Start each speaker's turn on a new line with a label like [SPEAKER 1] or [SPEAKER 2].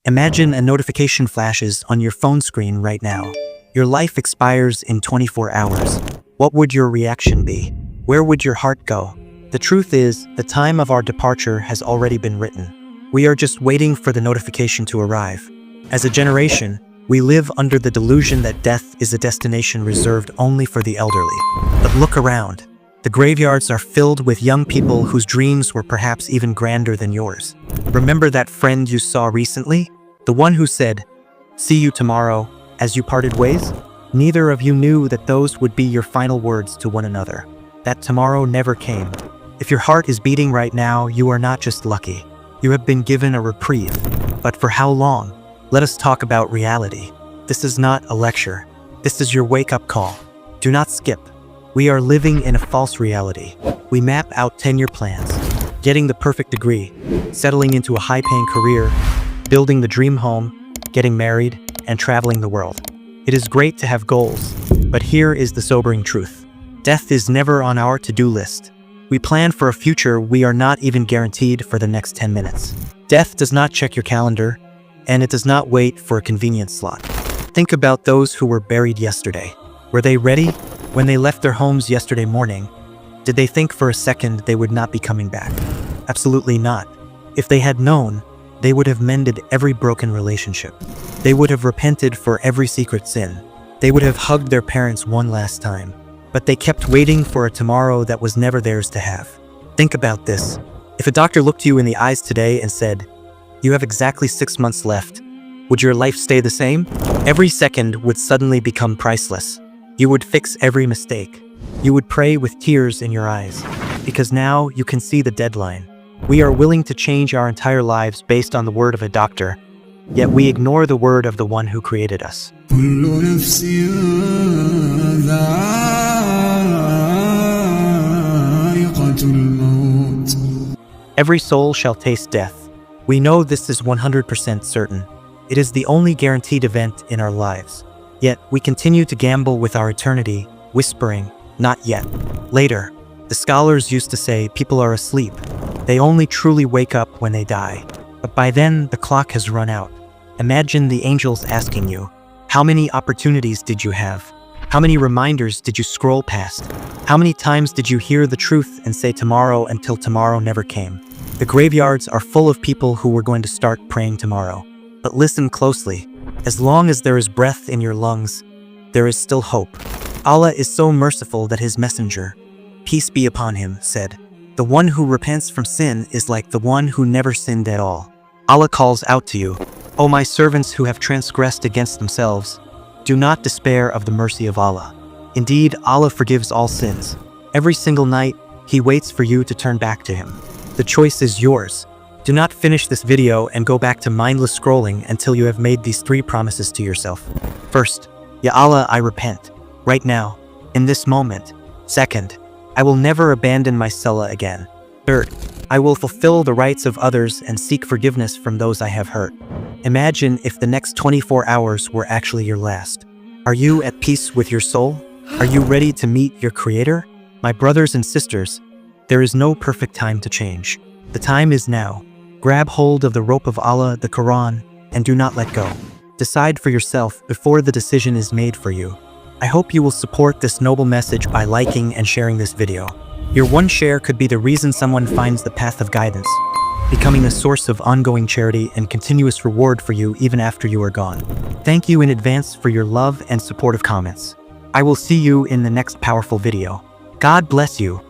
[SPEAKER 1] Imagine a notification flashes on your phone screen right now. Your life expires in 24 hours. What would your reaction be? Where would your heart go? The truth is, the time of our departure has already been written. We are just waiting for the notification to arrive. As a generation, we live under the delusion that death is a destination reserved only for the elderly. But look around. The graveyards are filled with young people whose dreams were perhaps even grander than yours. Remember that friend you saw recently? The one who said, "See you tomorrow," as you parted ways? Neither of you knew that those would be your final words to one another. That tomorrow never came. If your heart is beating right now, you are not just lucky. You have been given a reprieve. But for how long? Let us talk about reality. This is not a lecture. This is your wake-up call. Do not skip. We are living in a false reality. We map out 10-year plans, getting the perfect degree, settling into a high-paying career, building the dream home, getting married, and traveling the world. It is great to have goals, but here is the sobering truth. Death is never on our to-do list. We plan for a future we are not even guaranteed for the next 10 minutes. Death does not check your calendar, and it does not wait for a convenient slot. Think about those who were buried yesterday. Were they ready? When they left their homes yesterday morning, did they think for a second they would not be coming back? Absolutely not. If they had known, they would have mended every broken relationship. They would have repented for every secret sin. They would have hugged their parents one last time. But they kept waiting for a tomorrow that was never theirs to have. Think about this. If a doctor looked you in the eyes today and said, "You have exactly 6 months left," would your life stay the same? Every second would suddenly become priceless. You would fix every mistake. You would pray with tears in your eyes, because now you can see the deadline. We are willing to change our entire lives based on the word of a doctor, yet we ignore the word of the one who created us. Every soul shall taste death. We know this is 100% certain. It is the only guaranteed event in our lives. Yet we continue to gamble with our eternity, whispering, "Not yet. Later." The scholars used to say people are asleep. They only truly wake up when they die. But by then, the clock has run out. Imagine the angels asking you, how many opportunities did you have? How many reminders did you scroll past? How many times did you hear the truth and say tomorrow until tomorrow never came? The graveyards are full of people who were going to start praying tomorrow. But listen closely. As long as there is breath in your lungs, there is still hope. Allah is so merciful that his messenger, peace be upon him, said, "The one who repents from sin is like the one who never sinned at all." Allah calls out to you, "O my servants who have transgressed against themselves, do not despair of the mercy of Allah. Indeed, Allah forgives all sins. Every single night, he waits for you to turn back to him. The choice is yours. Do not finish this video and go back to mindless scrolling until you have made these 3 promises to yourself. First, Ya Allah, I repent. Right now, in this moment. Second, I will never abandon my Salah again. Third, I will fulfill the rights of others and seek forgiveness from those I have hurt. Imagine if the next 24 hours were actually your last. Are you at peace with your soul? Are you ready to meet your Creator? My brothers and sisters, there is no perfect time to change. The time is now. Grab hold of the rope of Allah, the Quran, and do not let go. Decide for yourself before the decision is made for you. I hope you will support this noble message by liking and sharing this video. Your one share could be the reason someone finds the path of guidance, becoming a source of ongoing charity and continuous reward for you even after you are gone. Thank you in advance for your love and supportive comments. I will see you in the next powerful video. God bless you.